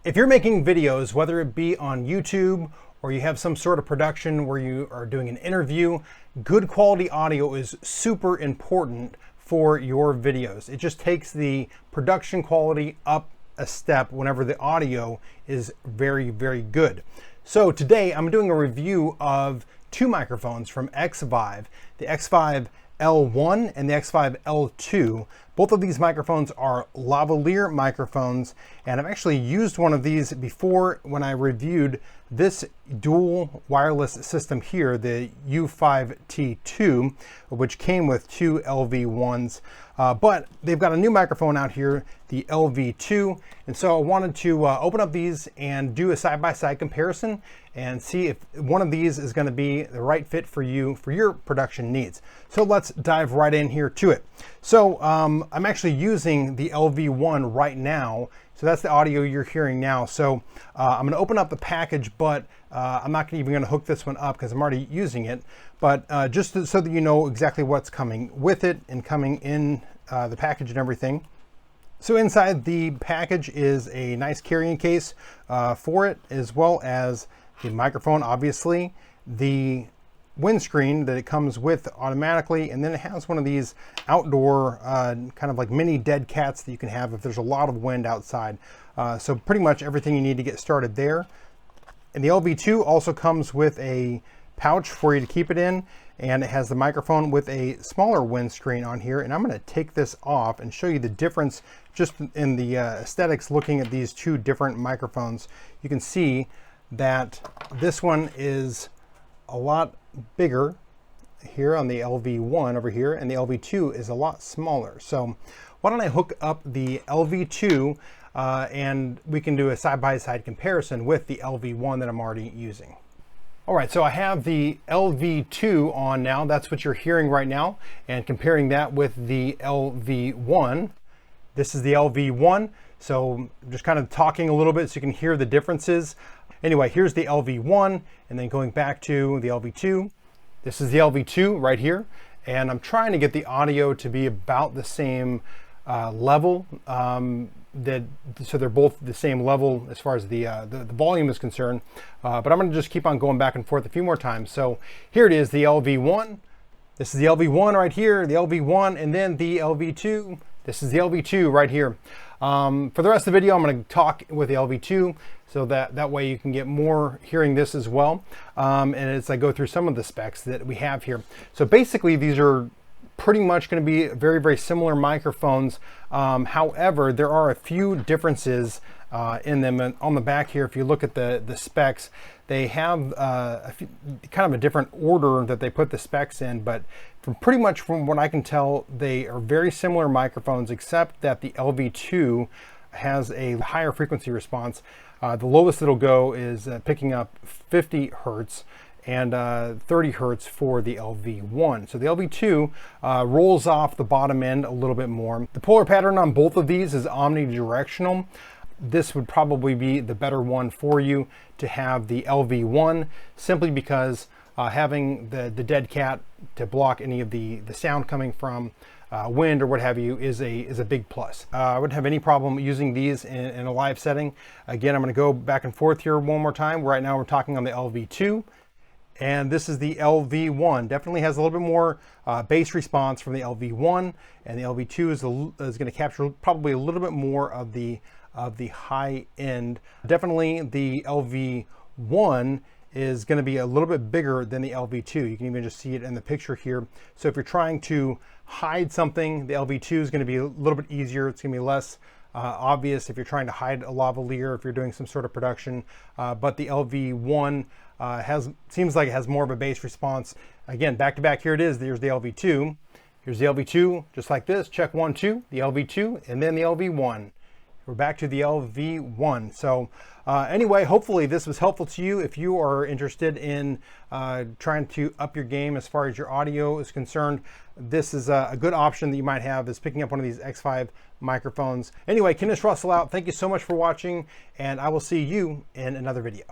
If you're making videos, whether it be on YouTube or you have some sort of production where you are doing an interview, good quality audio is super important for your videos. It just takes the production quality up a step whenever the audio is very, very good. So today I'm doing a review of two microphones from Xvive, the Xvive L1 and the Xvive L2. Both of these microphones are lavalier microphones, and I've actually used one of these before when I reviewed this dual wireless system here, the U5T2, which came with two LV1s. But they've got a new microphone out here, the LV2, and so I wanted to open up these and do a side-by-side comparison and see if one of these is going to be the right fit for you for your production needs. So let's dive right in here to it. So I'm actually using the LV1 right now. So that's the audio you're hearing now. So I'm going to open up the package, but I'm not even going to hook this one up because I'm already using it. But just so that you know exactly what's coming with it and coming in the package and everything. So inside the package is a nice carrying case for it, as well as the microphone, obviously, the windscreen that it comes with automatically, and then it has one of these outdoor kind of like mini dead cats that you can have if there's a lot of wind outside. So pretty much everything you need to get started there. And the LV2 also comes with a pouch for you to keep it in, and it has the microphone with a smaller windscreen on here. And I'm going to take this off and show you the difference just in the aesthetics looking at these two different microphones. You can see that this one is a lot bigger here on the LV1 over here, and the LV2 is a lot smaller. So why don't I hook up the LV2 and we can do a side-by-side comparison with the LV1 that I'm already using. All right, so I have the LV2 on now. That's what you're hearing right now, and comparing that with the LV1. This is the LV1, so I'm just kind of talking a little bit so you can hear the differences. Anyway, here's the LV1, and then going back to the LV2. This is the LV2 right here, and I'm trying to get the audio to be about the same level, so they're both the same level as far as the volume is concerned. But I'm going to just keep on going back and forth a few more times. So here it is, the LV1. This is the LV1 right here, the LV1, and then the LV2. This is the LV2 right here. For the rest of the video, I'm going to talk with the LV2, so that way you can get more hearing this as well. And as I go through some of the specs that we have here. So basically, these are pretty much going to be very, very similar microphones. However, there are a few differences in them. And on the back here, if you look at the specs, they have kind of a different order that they put the specs in, but pretty much from what I can tell, they are very similar microphones, except that the LV2 has a higher frequency response. The lowest it'll go is picking up 50 hertz and 30 hertz for the LV1. So the LV2 rolls off the bottom end a little bit more. The polar pattern on both of these is omnidirectional. This would probably be the better one for you to have the LV1, simply because having the dead cat to block any of the sound coming from wind or what have you is a big plus. I wouldn't have any problem using these in a live setting. Again, I'm going to go back and forth here one more time. Right now we're talking on the LV2, and this is the LV1. Definitely has a little bit more bass response from the LV1, and the LV2 is going to capture probably a little bit more of the high end. Definitely the LV1 is going to be a little bit bigger than the LV2. You can even just see it in the picture here. So if you're trying to hide something, the LV2 is going to be a little bit easier. It's going to be less obvious if you're trying to hide a lavalier, if you're doing some sort of production. But the LV1 seems like it has more of a bass response. Again, back to back, here it is. There's the LV2. Here's the LV2, just like this. Check 1, 2, the LV2, and then the LV1. We're back to the LV1. So anyway, hopefully this was helpful to you if you are interested in trying to up your game as far as your audio is concerned. This is a good option that you might have, is picking up one of these Xvive microphones. Anyway, Kennis Russell out. Thank you so much for watching, and I will see you in another video.